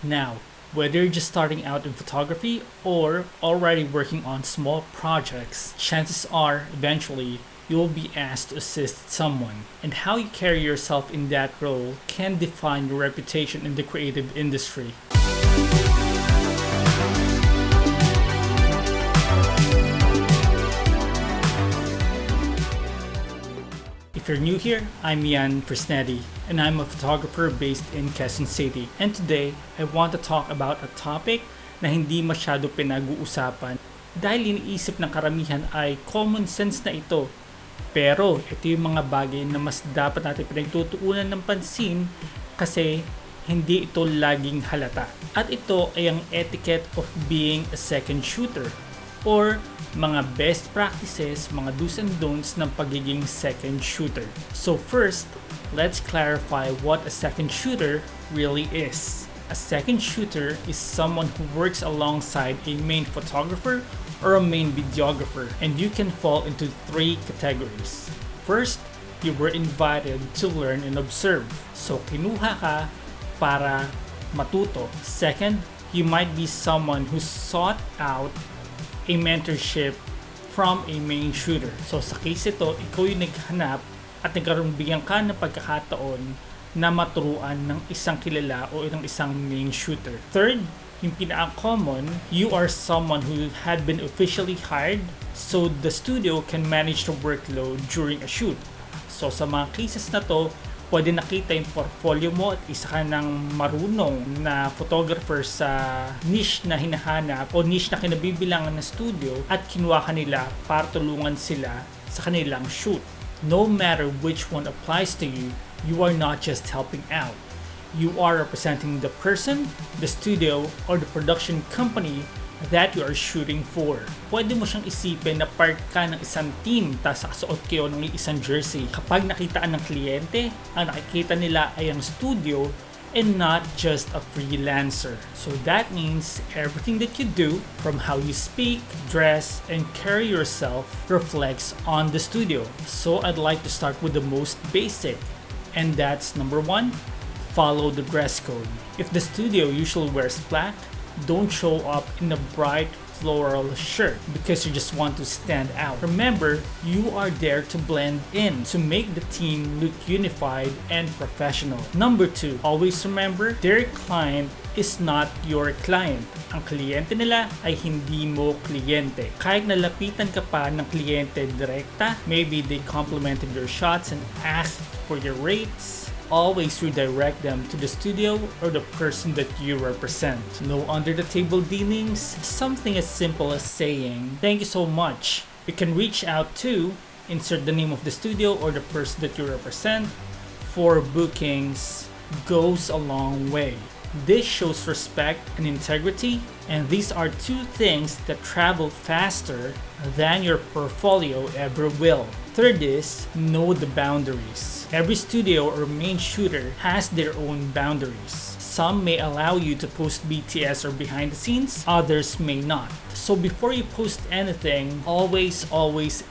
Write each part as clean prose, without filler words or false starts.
Now, whether you're just starting out in photography or already working on small projects, chances are eventually you will be asked to assist someone. And how you carry yourself in that role can define your reputation in the creative industry. If you're new here, I'm Frisnedi, and I'm a photographer based in Quezon City. And today, I want to talk about a topic na hindi masyado pinag-uusapan dahil iniisip ng karamihan ay common sense na ito. Pero ito yung mga bagay na mas dapat natin pinagtutuunan ng pansin kasi hindi ito laging halata. At ito ay ang etiquette of being a second shooter or mga best practices, mga do's and don'ts ng pagiging second shooter. So first, let's clarify what a second shooter really is. A second shooter is someone who works alongside a main photographer or a main videographer, and you can fall into three categories. First, you were invited to learn and observe. So kinuha ka para matuto. Second, you might be someone who sought out a mentorship from a main shooter. So sa case ito, ikaw yung naghanap at nagkaroon bigyan ka ng pagkakataon na maturuan ng isang kilala o ng isang main shooter. Third, yung pinaka-common, you are someone who had been officially hired so the studio can manage the workload during a shoot. So sa mga cases na to, pwede nakita yung portfolio mo at isa ka ng marunong na photographer sa niche na hinahanap o niche na kinabibilangan ng studio at kinuha ka nila para tulungan sila sa kanilang shoot. No matter which one applies to you, you are not just helping out. You are representing the person, the studio, or the production company that you are shooting for. Pwede mo siyang isipin na part ka ng isang team tapos nakasuot kayo ng isang jersey. Kapag nakitaan ng kliyente, ang nakikita nila ay ang studio and not just a freelancer. So that means everything that you do, from how you speak, dress, and carry yourself, reflects on the studio. So I'd like to start with the most basic, and that's number 1, follow the dress code. If the studio usually wears black, don't show up in a bright floral shirt because you just want to stand out. Remember, you are there to blend in, to make the team look unified and professional. Number 2, always remember, their client is not your client. Ang kliyente nila ay hindi mo kliyente. Kahit nalapitan ka pa ng kliyente direkta, maybe they complimented your shots and asked for your rates, always redirect them to the studio or the person that you represent. No under-the-table dealings, something as simple as saying, "Thank you so much. You can reach out to," insert the name of the studio or the person that you represent, "for bookings," goes a long way. This shows respect and integrity, and these are two things that travel faster than your portfolio ever will. Third is, know the boundaries. Every studio or main shooter has their own boundaries. Some may allow you to post BTS or behind the scenes, others may not. So before you post anything, always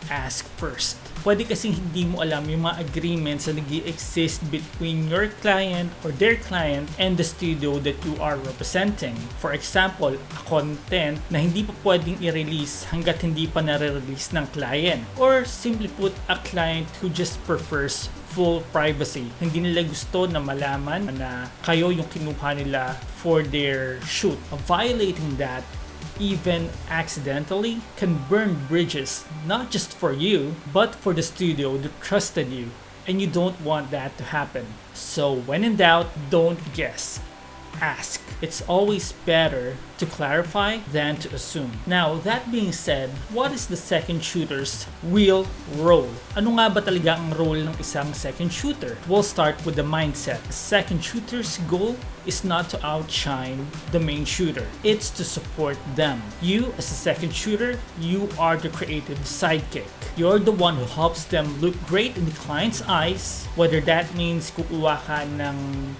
ask first. Pwede kasing hindi mo alam yung mga agreements na nag-i-exist between your client or their client and the studio that you are representing. For example, a content na hindi pa pwedeng i-release hanggat hindi pa nare-release ng client. Or simply put, a client who just prefers full privacy. Hindi nila gusto na malaman na kayo yung kinuha nila for their shoot. Violating that, even accidentally, can burn bridges, not just for you, but for the studio that trusted you. And you don't want that to happen. So when in doubt, don't guess. Ask. It's always better to clarify than to assume. Now, that being said, what is the second shooter's real role? Ano nga ba talaga ang role ng isang second shooter? We'll start with the mindset. The second shooter's goal is not to outshine the main shooter. It's to support them. You, as a second shooter, you are the creative sidekick. You're the one who helps them look great in the client's eyes, whether that means kukuha ka ng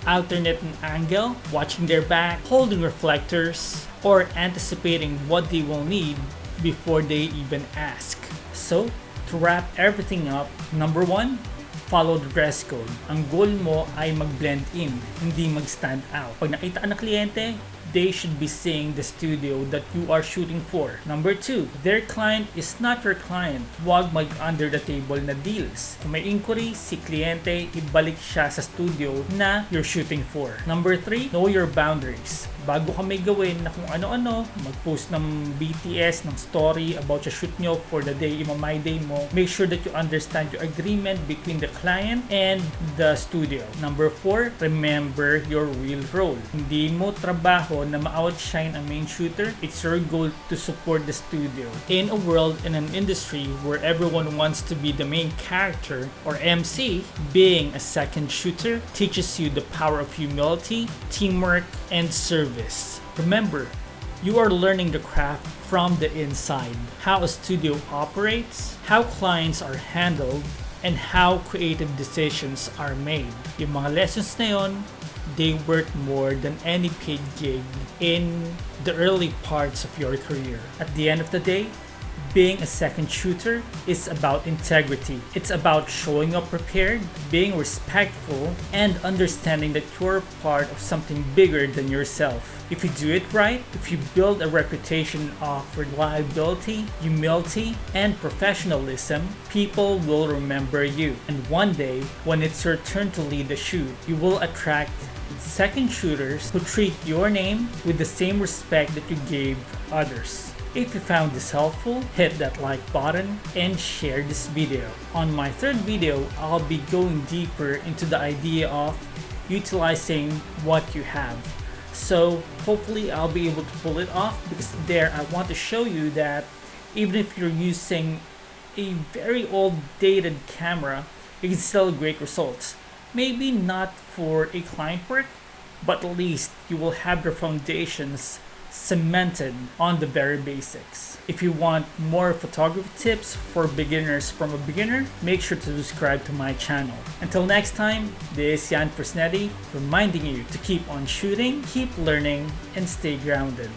alternate angle, watching their back, holding reflectors, or anticipating what they will need before they even ask. So, to wrap everything up, number 1, follow the dress code. Ang goal mo ay mag-blend in, hindi mag-stand out. Pag nakita ka ng kliyente, they should be seeing the studio that you are shooting for. Number 2, their client is not your client. Huwag mag-under the table na deals. Kung may inquiry, si kliyente, ibalik siya sa studio na you're shooting for. Number 3, know your boundaries. Bago ka may gawin na kung ano-ano, mag-post ng BTS, ng story about sa shoot nyo for the day, my day mo, make sure that you understand your agreement between the client and the studio. Number 4, remember your real role. Hindi mo trabaho na ma-outshine ang main shooter. It's your goal to support the studio. In a world, in an industry where everyone wants to be the main character or MC, being a second shooter teaches you the power of humility, teamwork, and service. Remember, you are learning the craft from the inside, how a studio operates, how clients are handled, and how creative decisions are made. Yung mga lessons na yon, they worth more than any paid gig in the early parts of your career. At the end of the day, being a second shooter is about integrity. It's about showing up prepared, being respectful, and understanding that you're part of something bigger than yourself. If you do it right, if you build a reputation of reliability, humility, and professionalism, people will remember you. And one day, when it's your turn to lead the shoot, you will attract second shooters who treat your name with the same respect that you gave others. If you found this helpful, hit that like button and share this video. On my third video, I'll be going deeper into the idea of utilizing what you have. So hopefully I'll be able to pull it off, because there I want to show you that even if you're using a very old dated camera, you can still get great results. Maybe not for a client work, but at least you will have your foundations cemented on the very basics. If you want more photography tips for beginners from a beginner, make sure to subscribe to my channel. Until next time, this is Frisnedi reminding you to keep on shooting, keep learning, and stay grounded.